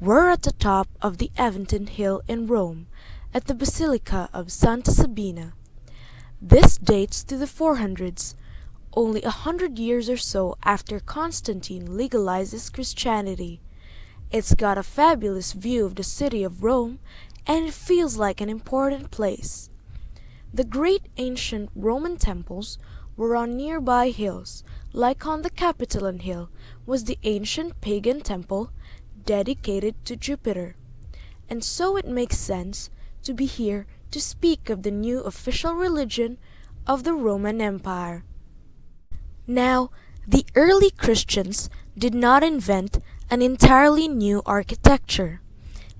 We're at the top of the Aventine Hill in Rome, at the Basilica of Santa Sabina. This dates to the 400s, only 100 years or so after Constantine legalizes Christianity. It's got a fabulous view of the city of Rome, and it feels like an important place. The great ancient Roman temples were on nearby hills, like on the Capitoline Hill was the ancient pagan temple dedicated to Jupiter. And so it makes sense to be here to speak of the new official religion of the Roman Empire. Now, the early Christians did not invent an entirely new architecture.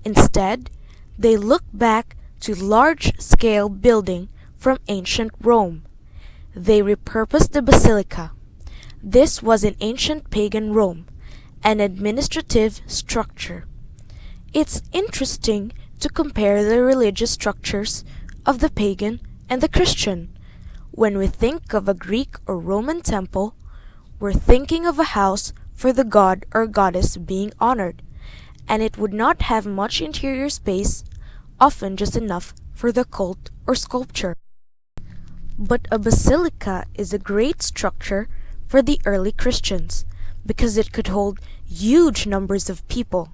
Instead, they looked back to large-scale building from ancient Rome. They repurposed the basilica. This was in ancient pagan Rome, an administrative structure. It's interesting to compare the religious structures of the pagan and the Christian. When we think of a Greek or Roman temple, we're thinking of a house for the god or goddess being honored, and it would not have much interior space, often just enough for the cult or sculpture. But a basilica is a great structure for the early Christians because it could hold huge numbers of people.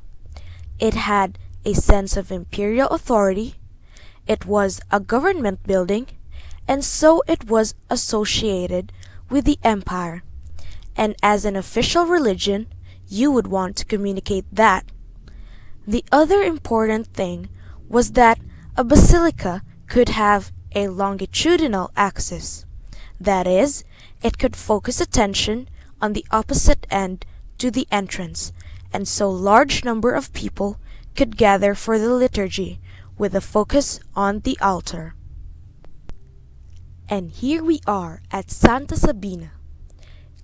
It had a sense of imperial authority, it was a government building, and so it was associated with the empire. And as an official religion, you would want to communicate that. The other important thing was that a basilica could have a longitudinal axis. That is, it could focus attention on the opposite end to the entrance, and so large number of people could gather for the liturgy with a focus on the altar. And here we are at Santa Sabina.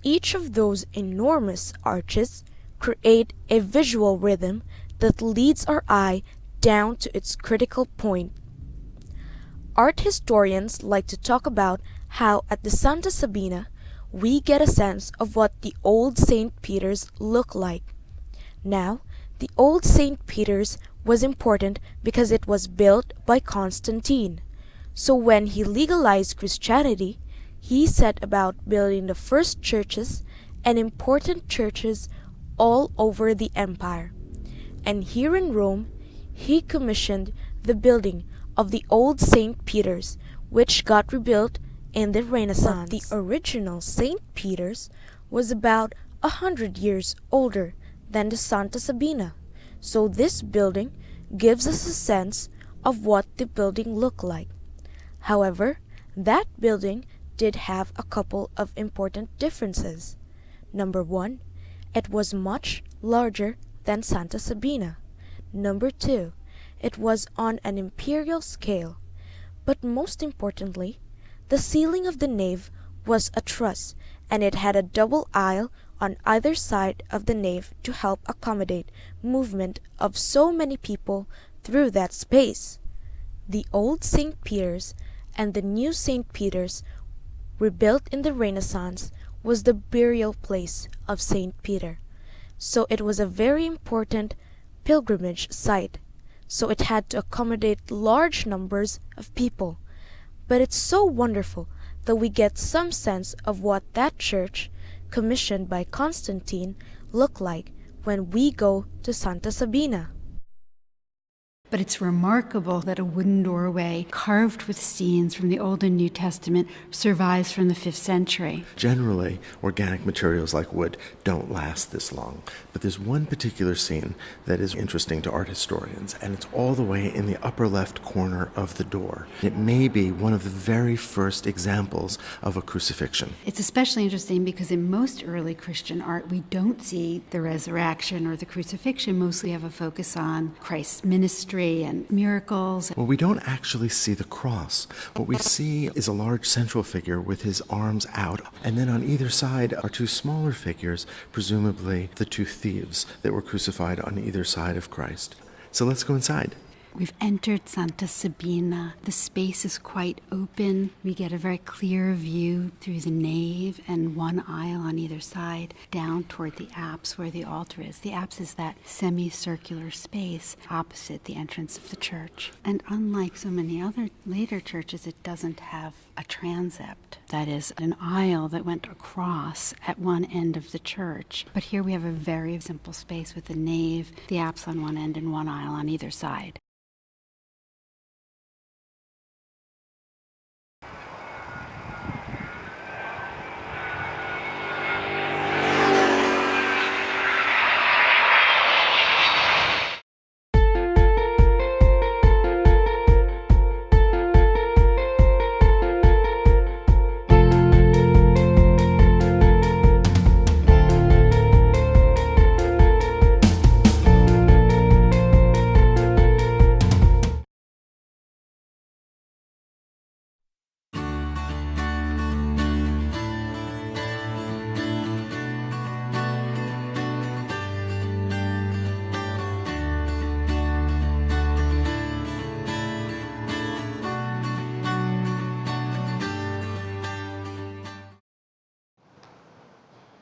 Each of those enormous arches create a visual rhythm that leads our eye down to its critical point. Art historians like to talk about how at the Santa Sabina we get a sense of what the old St. Peter's looked like. Now, the old St. Peter's was important because it was built by Constantine. So when he legalized Christianity, he set about building the first churches and important churches all over the empire. And here in Rome, he commissioned the building of the old St. Peter's, which got rebuilt in the Renaissance. But the original St. Peter's was about 100 years older than the Santa Sabina, so this building gives us a sense of what the building looked like. However, that building did have a couple of important differences. Number one, it was much larger than Santa Sabina. Number two, it was on an imperial scale. But most importantly, the ceiling of the nave was a truss, and it had a double aisle on either side of the nave to help accommodate movement of so many people through that space. The old St. Peter's and the new St. Peter's, rebuilt in the Renaissance, was the burial place of St. Peter. So it was a very important pilgrimage site. So it had to accommodate large numbers of people. But it's so wonderful that we get some sense of what that church, commissioned by Constantine, looked like when we go to Santa Sabina. But it's remarkable that a wooden doorway carved with scenes from the Old and New Testament survives from the 5th century. Generally, organic materials like wood don't last this long. But there's one particular scene that is interesting to art historians, and it's all the way in the upper left corner of the door. It may be one of the very first examples of a crucifixion. It's especially interesting because in most early Christian art, we don't see the resurrection or the crucifixion. Mostly have a focus on Christ's ministry and miracles. Well, we don't actually see the cross. What we see is a large central figure with his arms out, and then on either side are two smaller figures, presumably the two thieves that were crucified on either side of Christ. So let's go inside. We've entered Santa Sabina. The space is quite open. We get a very clear view through the nave and one aisle on either side down toward the apse where the altar is. The apse is that semicircular space opposite the entrance of the church. And unlike so many other later churches, it doesn't have a transept. That is an aisle that went across at one end of the church. But here we have a very simple space with the nave, the apse on one end, and one aisle on either side.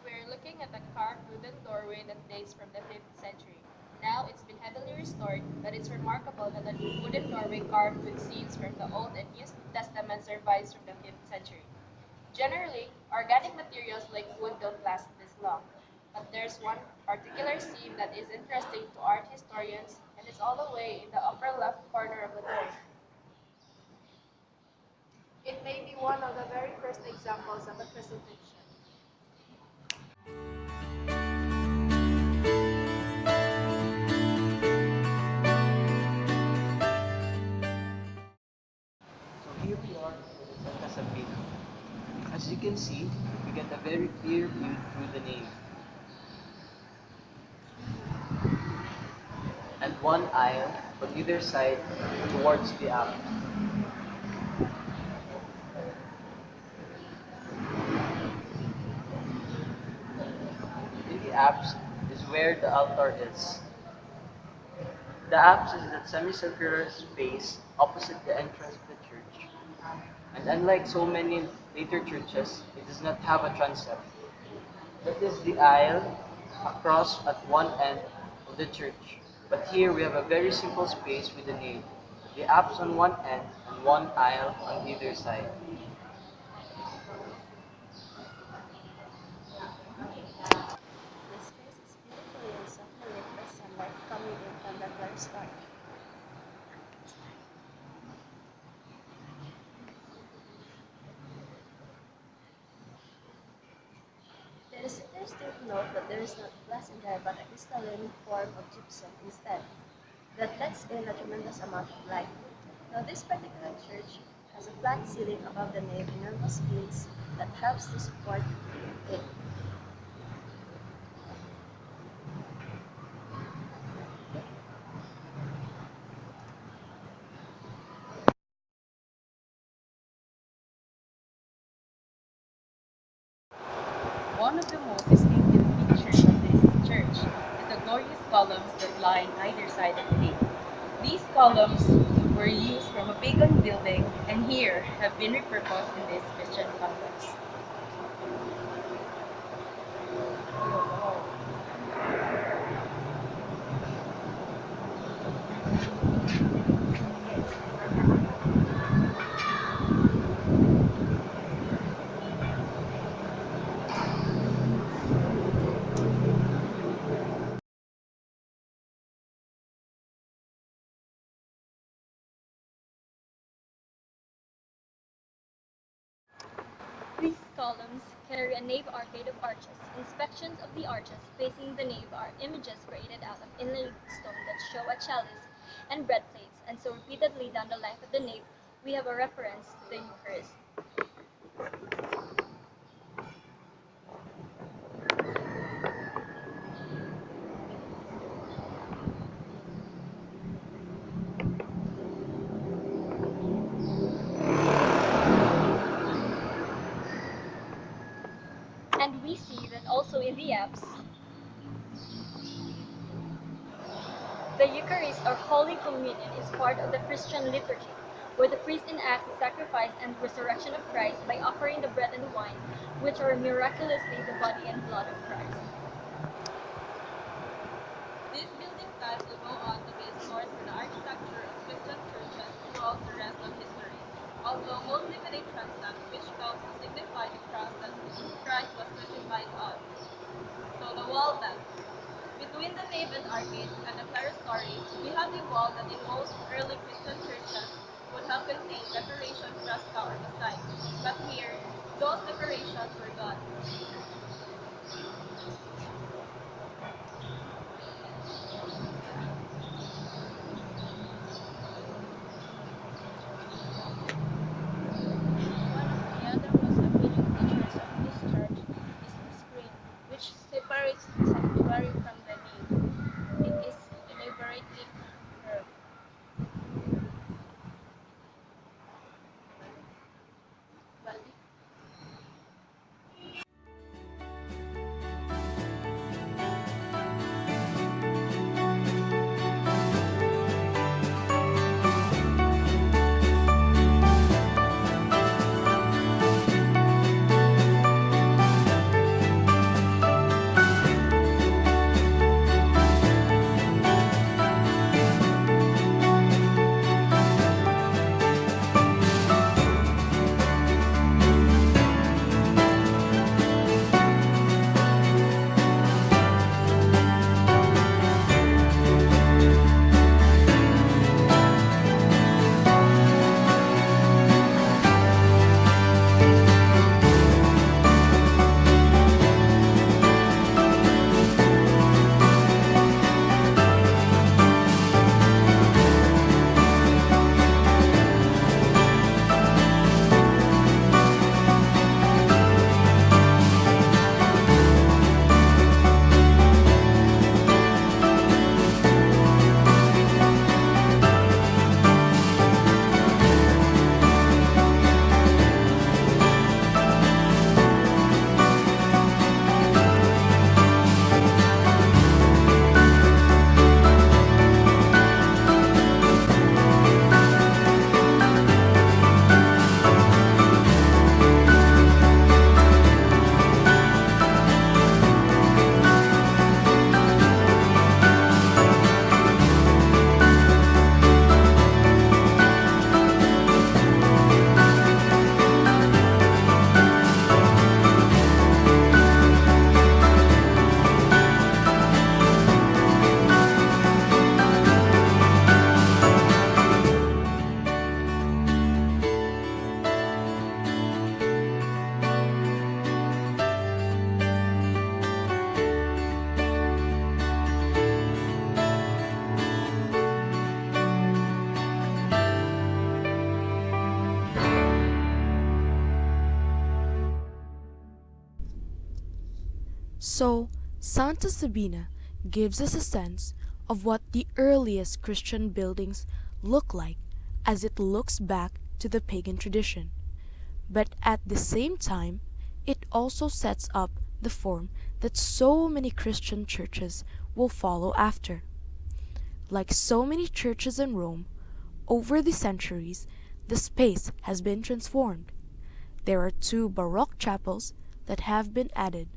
We're looking at a carved wooden doorway that dates from the 5th century. Now it's been heavily restored, but it's remarkable that a wooden doorway carved with scenes from the Old and New Testament survives from the 5th century. Generally, organic materials like wood don't last this long, but there's one particular scene that is interesting to art historians, and it's all the way in the upper left corner of the door. It may be one of the very first examples of a crucifixion. So here we are in Santa Sabina. As you can see, we get a very clear view through the nave. And one aisle on either side towards the apse. In the apse is where the altar is. The apse is that semicircular space opposite the entrance of the church. And unlike so many later churches, it does not have a transept. That is the aisle across at one end of the church. But here we have a very simple space with the nave, the apse on one end and one aisle on either side. This space is beautifully and softly lit by sunlight coming in from the clerestory. The visitors did note that there is not glass in there but a crystalline form of gypsum instead, that lets in a tremendous amount of light. Now this particular church has a flat ceiling above the nave and enormous beams that helps to support it. One of the most distinctive features of this church is the glorious columns that line either side of the nave. These columns were used from a pagan building and here have been repurposed in this Christian context. These columns carry a nave arcade of arches. Inspections of the arches facing the nave are images created out of inlaid stone that show a chalice and bread plates, and so repeatedly down the length of the nave we have a reference to the Eucharist. And we see that also in the apse, The Eucharist or Holy Communion is part of the Christian liturgy, where the priest enacts the sacrifice and resurrection of Christ by offering the bread and wine, which are miraculously the body and blood of Christ. These building types will go on to be a source for the architecture of Christian churches throughout the rest of history, although mostly with a transept which helps to signify the cross that Christ was crucified on. So the wall then. Between the nave and arcade and the clerestory, we have a wall that in most early Christian churches would have contained decoration, fresca, or mosaic. But here, those decorations were gone. One of the other most appealing features of this church is the screen, which separates the sanctuary from the nave. It is elaborately curved. Baldi. So, Santa Sabina gives us a sense of what the earliest Christian buildings look like as it looks back to the pagan tradition. But at the same time, it also sets up the form that so many Christian churches will follow after. Like so many churches in Rome, over the centuries, the space has been transformed. There are 2 Baroque chapels that have been added,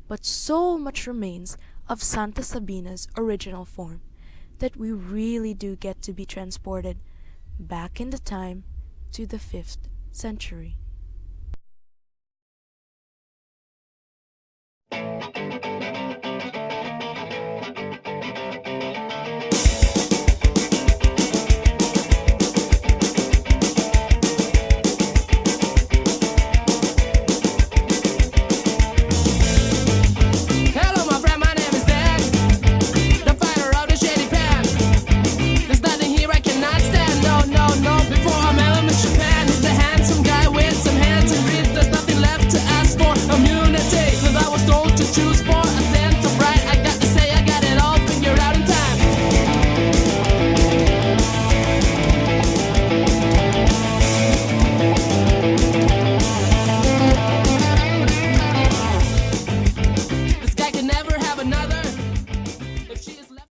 but so much remains of Santa Sabina's original form that we really do get to be transported back in the time to the 5th century.